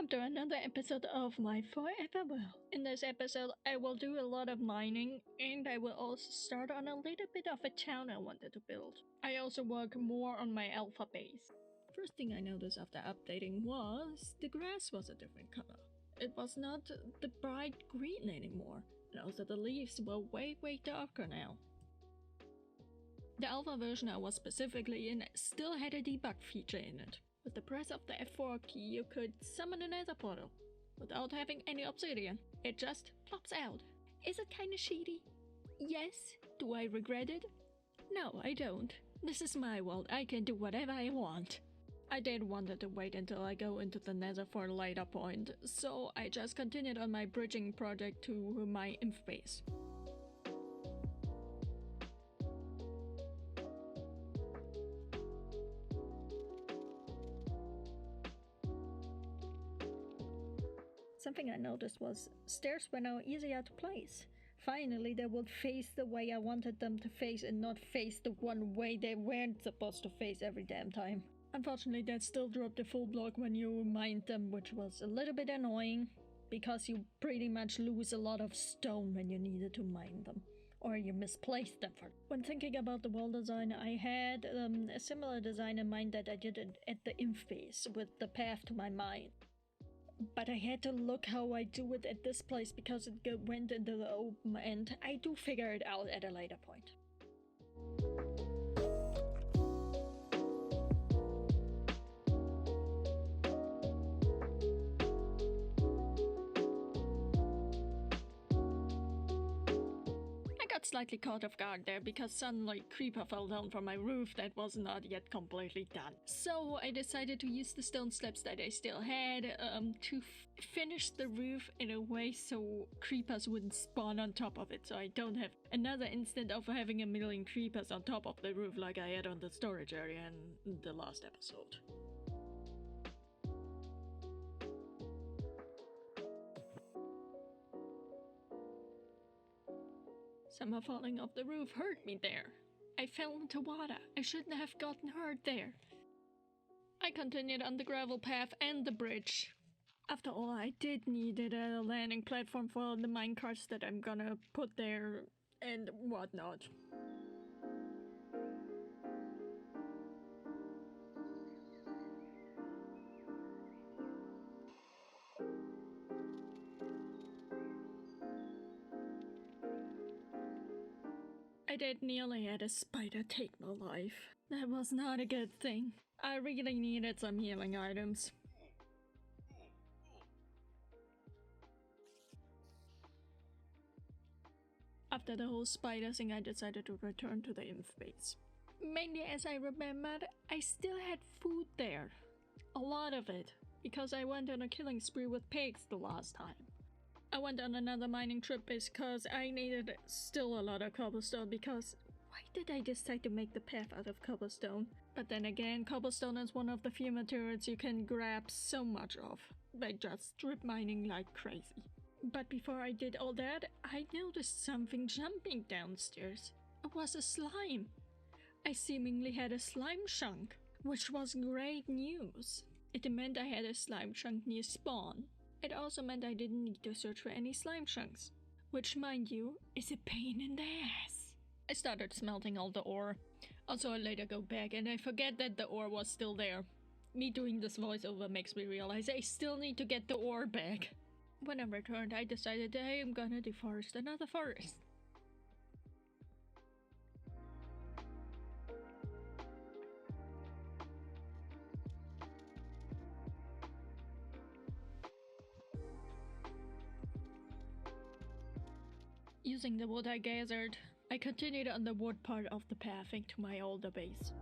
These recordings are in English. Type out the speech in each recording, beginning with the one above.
welcome to another episode of my Forever World. In this episode, I will do a lot of mining, and I will also start on a little bit of a town I wanted to build. I also work more on my alpha base. First thing I noticed after updating was the grass was a different color. It was not the bright green anymore, and also the leaves were way darker now. The alpha version I was specifically in still had a debug feature in it. With the press of the F4 key, you could summon a nether portal without having any obsidian. It just plops out. Is it kinda shitty? Yes. Do I regret it? No, I don't. This is my world. I can do whatever I want. I did wanted to wait until I go into the nether for a later point, so I just continued on my bridging project to my inf base. Something I noticed was stairs were now easier to place. Finally, they would face the way I wanted them to face and not face the one way they weren't supposed to face every damn time. Unfortunately, that still dropped a full block when you mined them, which was a little bit annoying, because you pretty much lose a lot of stone when you needed to mine them, or you misplaced them. When thinking about the wall design, I had a similar design in mind that I did at the inf base with the path to my mine. But I had to look how I do it at this place because it went into the open, and I do figure it out at a later point. Slightly caught off guard there because suddenly creeper fell down from my roof that was not yet completely done. So I decided to use the stone slabs that I still had to finish the roof in a way so creepers wouldn't spawn on top of it, so I don't have another instant of having a million creepers on top of the roof like I had on the storage area in the last episode. Somehow falling off the roof hurt me there. I fell into water. I shouldn't have gotten hurt there. I continued on the gravel path and the bridge. After all, I did need a landing platform for the minecarts that I'm gonna put there and whatnot. I did nearly had a spider take my life. That was not a good thing. I really needed some healing items. After the whole spider thing, I decided to return to the inf base. Mainly as I remembered, I still had food there. A lot of it, because I went on a killing spree with pigs the last time. I went on another mining trip because I needed still a lot of cobblestone because why did I decide to make the path out of cobblestone? But then again, cobblestone is one of the few materials you can grab so much of by just strip mining like crazy. But before I did all that, I noticed something jumping downstairs. It was a slime. I seemingly had a slime chunk, which was great news. It meant I had a slime chunk near spawn. It also meant I didn't need to search for any slime chunks, which, mind you, is a pain in the ass. I started smelting all the ore. Also, I later go back and I forget that the ore was still there. Me doing this voiceover makes me realize I still need to get the ore back. When I returned, I decided that I am gonna deforest another forest. Using the wood I gathered, I continued on the wood part of the pathing to my older base.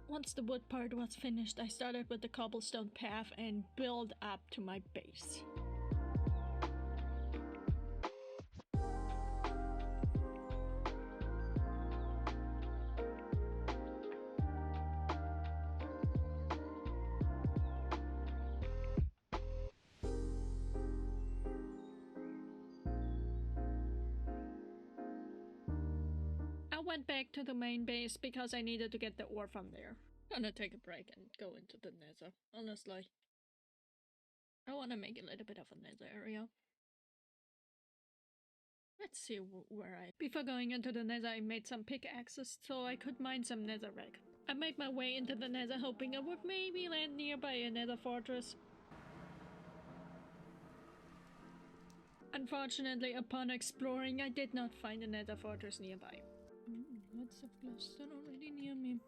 Once the wood part was finished, I started with the cobblestone path and built up to my base. I went back to the main base because I needed to get the ore from there. Gonna take a break and go into the nether, honestly. I wanna make a little bit of a nether area. Let's see where I... Before going into the nether, I made some pickaxes so I could mine some netherrack. I made my way into the nether hoping I would maybe land nearby a nether fortress. Unfortunately, upon exploring, I did not find a nether fortress nearby. Lots of glowstone already near me.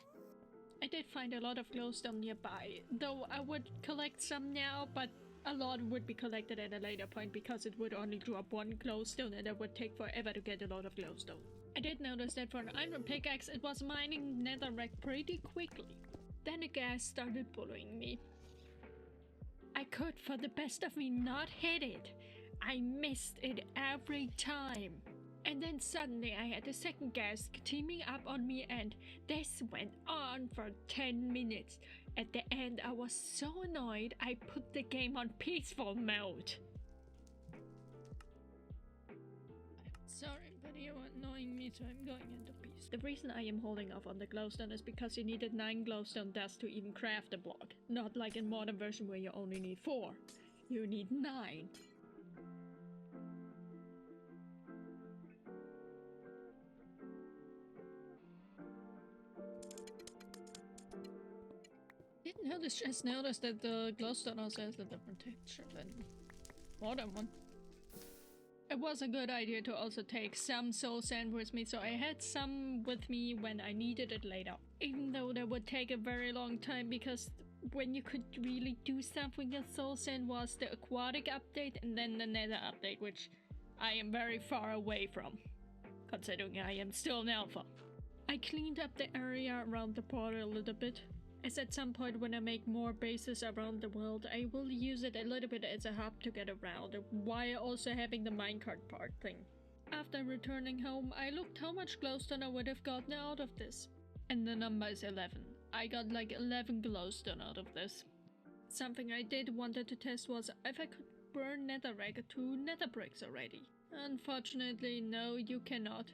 I did find a lot of glowstone nearby, though I would collect some now, but a lot would be collected at a later point because it would only drop one glowstone and it would take forever to get a lot of glowstone. I did notice that for an iron pickaxe it was mining netherrack pretty quickly. Then the gas started following me. I could for the best of me not hit it. I missed it every time. And then suddenly I had a second gas teaming up on me and this went on for 10 minutes. At the end I was so annoyed I put the game on peaceful mode. I'm sorry but you are annoying me so I'm going into peace. The reason I am holding off on the glowstone is because you needed 9 glowstone dust to even craft a block. Not like in modern version where you only need 4. You need 9. Just noticed that the glowstone also has a different texture than modern one. It was a good idea to also take some soul sand with me, so I had some with me when I needed it later. Even though that would take a very long time because when you could really do something with soul sand was the aquatic update and then the nether update, which I am very far away from, considering I am still an alpha. I cleaned up the area around the portal a little bit, as at some point when I make more bases around the world, I will use it a little bit as a hub to get around, while also having the minecart part thing. After returning home, I looked how much glowstone I would have gotten out of this. And the number is 11. I got like 11 glowstone out of this. Something I did wanted to test was if I could burn netherrack to nether bricks already. Unfortunately, no, you cannot.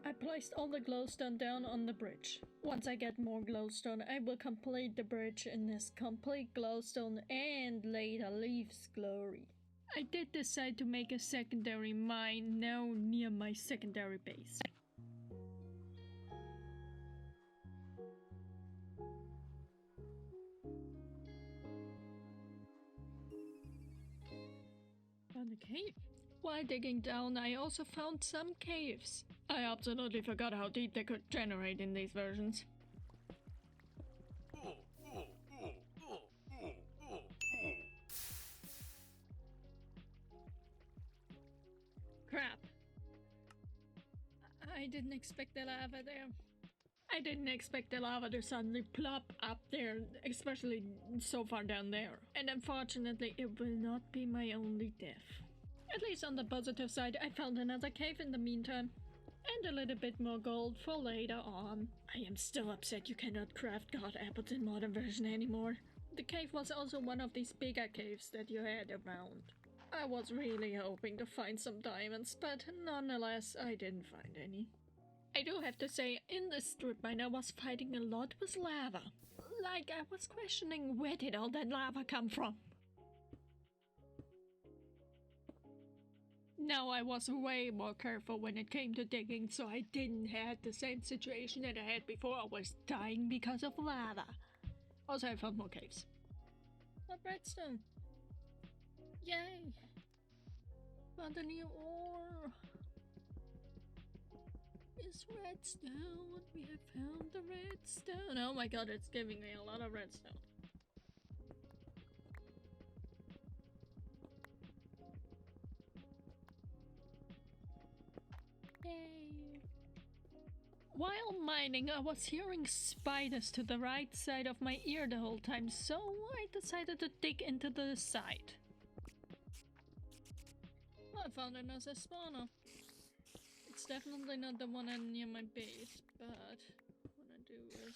I placed all the glowstone down on the bridge. Once I get more glowstone, I will complete the bridge in this complete glowstone and later leaves glory. I did decide to make a secondary mine now near my secondary base. Found a cave. While digging down, I also found some caves. I absolutely forgot how deep they could generate in these versions. Crap. I didn't expect the lava there. I didn't expect the lava to suddenly plop up there, especially so far down there. And unfortunately, it will not be my only death. At least on the positive side, I found another cave in the meantime. And a little bit more gold for later on. I am still upset you cannot craft god apples in modern version anymore. The cave was also one of these bigger caves that you had around. I was really hoping to find some diamonds, but nonetheless, I didn't find any. I do have to say, in this strip mine I was fighting a lot with lava. Like, I was questioning where did all that lava come from? Now I was way more careful when it came to digging, so I didn't have the same situation that I had before. I was dying because of lava. Also, I found more caves. Not redstone. Yay! Found a new ore. It's redstone. We have found the redstone. Oh my god, it's giving me a lot of redstone. Yay! While mining, I was hearing spiders to the right side of my ear the whole time, so I decided to dig into the side. I found another spawner. It's definitely not the one near my base, but what I'm gonna do is...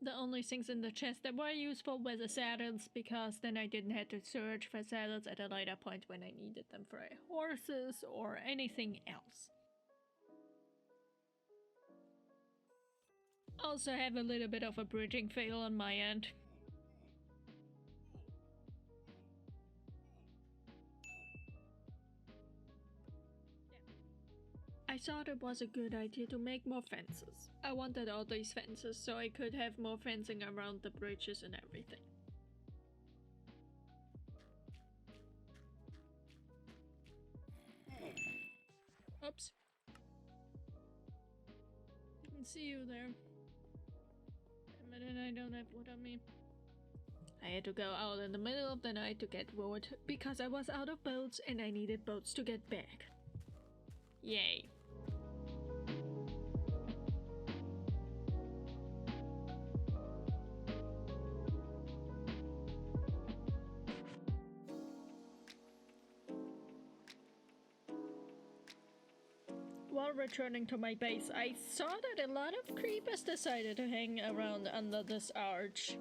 The only things in the chest that were useful were the saddles, because then I didn't have to search for saddles at a later point when I needed them for horses or anything else. Also have a little bit of a bridging fail on my end. I thought it was a good idea to make more fences. I wanted all these fences so I could have more fencing around the bridges and everything. Oops. I can see you there. But then I don't have wood on me. I had to go out in the middle of the night to get wood because I was out of boats and I needed boats to get back. Yay. While returning to my base, I saw that a lot of creepers decided to hang around under this arch.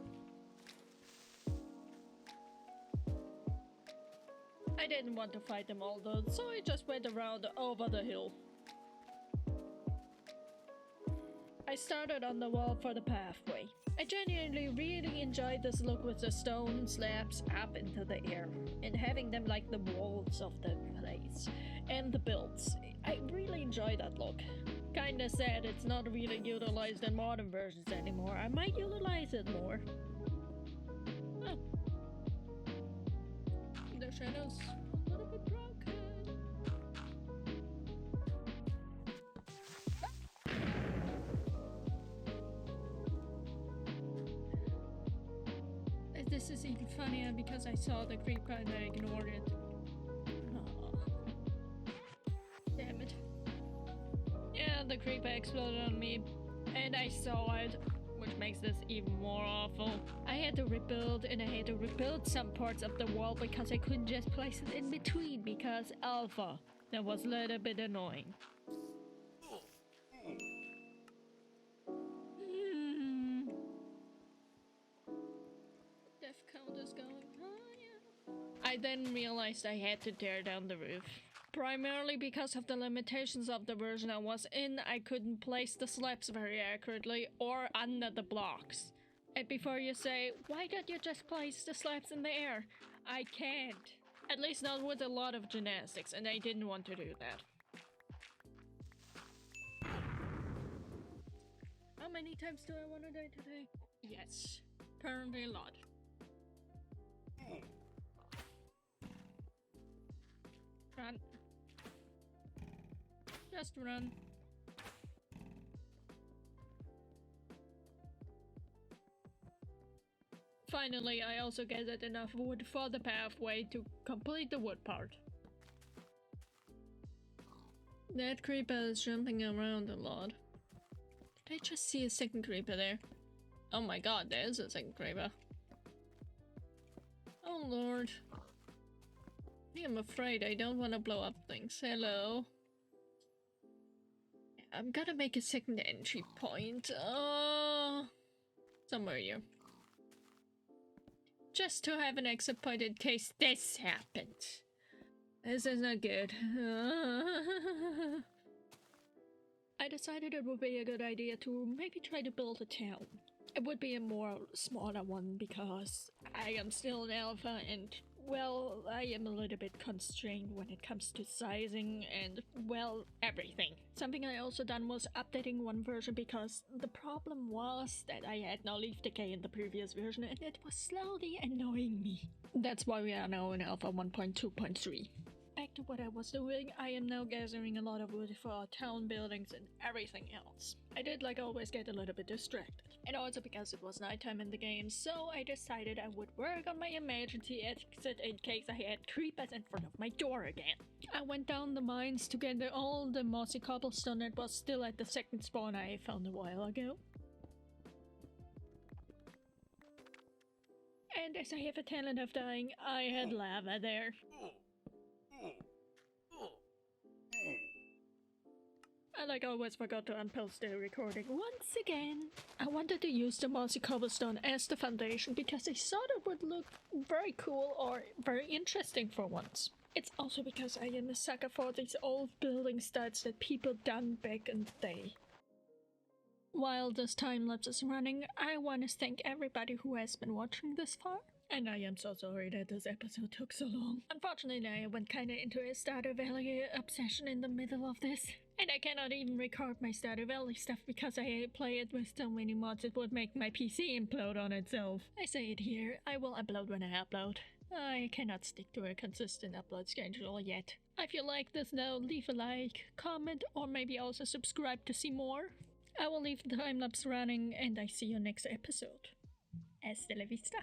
I didn't want to fight them all though, so I just went around over the hill. I started on the wall for the pathway. I genuinely really enjoyed this look with the stone slabs up into the air and having them like the walls of the place and the builds. I really enjoy that look. Kinda sad it's not really utilized in modern versions anymore. I might utilize it more. Oh. The shadows a little bit broken. This is even funnier because I saw the creeper and I ignored it. Damn it. Yeah, the creeper exploded on me and I saw it, which makes this even more awful. I had to rebuild and I had to rebuild some parts of the wall because I couldn't just place it in between because alpha. That was a little bit annoying. Death count is going higher. I then realized I had to tear down the roof. Primarily because of the limitations of the version I was in, I couldn't place the slabs very accurately or under the blocks. And before you say, why don't you just place the slabs in the air? I can't. At least not with a lot of gymnastics, and I didn't want to do that. How many times do I want to die today? Yes, apparently a lot. Run. Just run. Finally, I also gathered enough wood for the pathway to complete the wood part. That creeper is jumping around a lot. Did I just see a second creeper there? Oh my god, there's a second creeper. Oh lord. I'm afraid I don't want to blow up things. Hello. I'm gonna make a second entry point. Somewhere here. Just to have an exit point in case this happens. This is not good. I decided it would be a good idea to maybe try to build a town. It would be a more smaller one because I am still an alpha and, well, I am a little bit constrained when it comes to sizing and, well, everything. Something I also done was updating one version because the problem was that I had no leaf decay in the previous version and it was slowly annoying me. That's why we are now in alpha 1.2.3. Back to what I was doing, I am now gathering a lot of wood for our town buildings and everything else. I did like always get a little bit distracted. And also because it was nighttime in the game, so I decided I would work on my emergency exit in case I had creepers in front of my door again. I went down the mines to get all the mossy cobblestone that was still at the second spawn I found a while ago. And as I have a talent of dying, I had lava there. I like always forgot to unpost the recording once again. I wanted to use the mossy cobblestone as the foundation because I thought it would look very cool or very interesting for once. It's also because I am a sucker for these old building styles that people done back in the day. While this time lapse is running, I want to thank everybody who has been watching this far. And I am so sorry that this episode took so long. Unfortunately, I went kinda into a Stardew Valley obsession in the middle of this. And I cannot even record my Stardew Valley stuff because I play it with so many mods it would make my PC implode on itself. I say it here, I will upload when I upload. I cannot stick to a consistent upload schedule yet. If you like this though, leave a like, comment, or maybe also subscribe to see more. I will leave the time lapse running and I see you next episode. Hasta la vista.